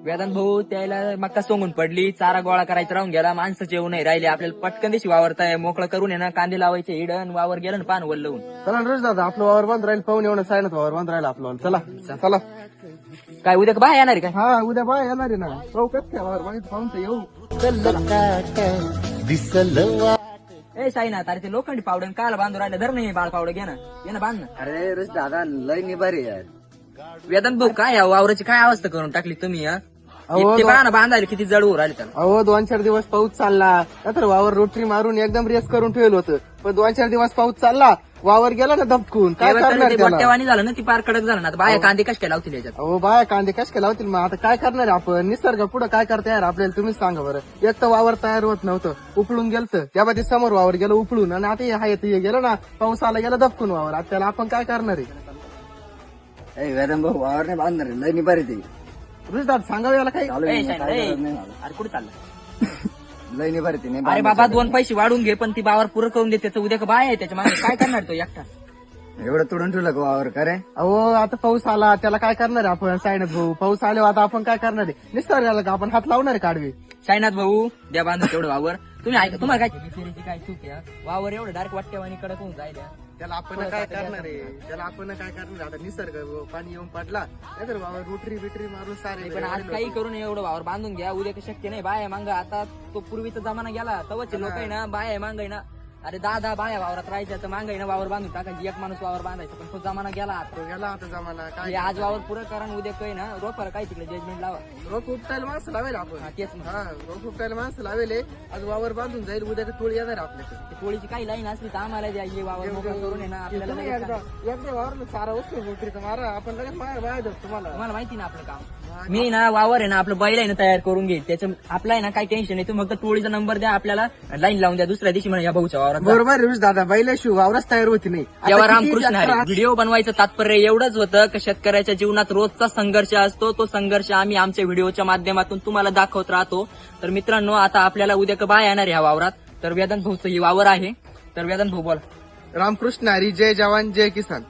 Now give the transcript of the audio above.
वेदांत भाऊ त्याला मक्का सोंगून पडली, चारा गोळा करायचा राहून गेला, माणसाचे येऊ नाही राहिले. आपल्याला पटकन दिवशी वावरताय मोकळं करून आहे ना, कांदे लावायचे हिडन वावर गेलं ना पान वल्लवून. चला रोज दादा आपलं वावर बंद राहील, पाहून येऊन सायनात वावर बंद राहील आपलं. चला चला. काय उद्या बाहेर येणार आहे काय? हा उद्या बाय येणार आहे ना, पाहू कसं काय वावर माहिती पाहून तर येऊ. ए साईनाथ, अरे ते लोखंडी पावडं काल बांधून राहिलं, धर नाही बाळ पावडं घे ना, ये ना बांध ना. अरे रोज दादा लय निभारी यार. वेदांत भाऊ काय या वावराची काय अवस्था करून टाकली तुम्ही? अहो, ते बघा ना बांधायला किती जड होऊ राहिले त्याला. अहो 2-4 दिवस पाऊस चालला, नंतर वावर रोटरी मारून एकदम रेस करून ठेवलं होतं, पण 2-4 दिवस पाऊस चालला, वावर गेला ना दबकून. काय करणार ते त्याला? बट्ट्यावानी झालं ना, ती पार कडक झालं ना. आता बाया कांदे कश काय लावतील याच्यात? अहो बाया कांदे कश काय लावतील, मग आता काय करणार आहे आपण? निसर्ग पुढे काय करता यार आपल्याला, तुम्हीच सांगा बरं. एक तर वावर तयार होत नव्हतं, उपळून गेलं, त्यामध्ये समोर वावर गेलं उपळून, आणि आता हे गेलं ना, पाऊस आला गेला दबकून वावर. आता त्याला आपण काय करणार आहे? वेदम भाऊ वावर नाही बांधणार लय निभारी ते. रुजदार सांगावं याला काही. चालू ए, आहे, साईनाथ, काय ए, करत नाही मला. अरे कुठे चाललं? लय निभारी ते नाही अरे बाबा 2 पैसे वाढून घे, पण ती बावर पुरं करून दे. त्याचं उद्या का बाय आहे त्याच्या मागे, काय करणार तो एकटा? एवढं तुडून ठेवलं का वावर का रे? अहो आता पाऊस आला, त्याला काय करणार आहे आपण? सायनात भाऊ पाऊस आल्यावर आता आपण काय करणार आहे? निसर्गाला का आपण हात लावणार आहे काढवे? साईनाथ भाऊ द्या बांधून तेवढं वावर. तुम्ही ऐका, तुम्हाला काय बिचारीची काय चूक आहे? वावर एवढं डायरेक्ट वाटक्यावानी कडक होऊन जायला. त्याला आपण काय करणार आहे? त्याला आपण काय करणार आहे? आता निसर्ग पाणी येऊन पडला, नाहीतर बाबा रोटरी बिटरी मारून सारे. पण आज काही करून एवढं वावर बांधून घ्या, उद्या काही शक्य नाही. बाय मांग आता तो पूर्वीचा जमाना गेला, तवचे लोक आहे ना, बाय मांग आहे ना. अरे 10 बाया वावरात राहायच्या, तर मांग आहे ना वावर बांधून टाकायची, एक माणूस वावर बांधायचा. पण तो जमाना गेला आता. तो गेला आता जमाना. काय हे आज वावर पुरं करा आणि उद्या काही ना रोपार काय तिकडे जजमेंट लावा. रोप उपटायला माणसं लावेल आपण. हा, तेच मग. हा रोप उपटायला माणसं लावेल. आज वावर बांधून जाईल, उद्या टोळी येणार आपल्याकडे. ते पोळीची काही लाईन असली तर आम्हाला द्या, हे वावर मोकळं करून आहे ना आपल्याला तुम्ही लगेच एकदा सांगा. एकदा वावरला चारा वस्तू रोटरीचा मारा, आपण लगेच बाहेर देतो तुम्हाला. तुम्हाला माहिती ना आपलं काम. मी ना वावर आहे ना आपलं बैल आहे ना तयार करून घेईल, त्याच्या आपला आहे ना काही टेन्शन नाही. तुम्ही फक्त टोळीचा नंबर द्या, आपल्याला लाईन लावून द्या. दुसऱ्या दिवशी म्हणा या भाऊच्या वावरात जा. बरोबर रुज दादा, बैलाशिवाय वावरच तयार होती नाही. आता जेव्हा किती रामकृष्ण हरी यात्रा- व्हिडिओ बनवायचं तात्पर्य एवढंच होतं की शेतकऱ्याच्या जीवनात रोजचा संघर्ष असतो. तो संघर्ष आम्ही आमच्या व्हिडिओच्या माध्यमातून तुम्हाला दाखवत राहतो. तर मित्रांनो, आता आपल्याला उद्या का बाय येणार ह्या वावरात, तर वेदांत भाऊचं ही वावर आहे. तर वेदांत भाऊ बोला. रामकृष्ण हरी, जय जवान जय किसान.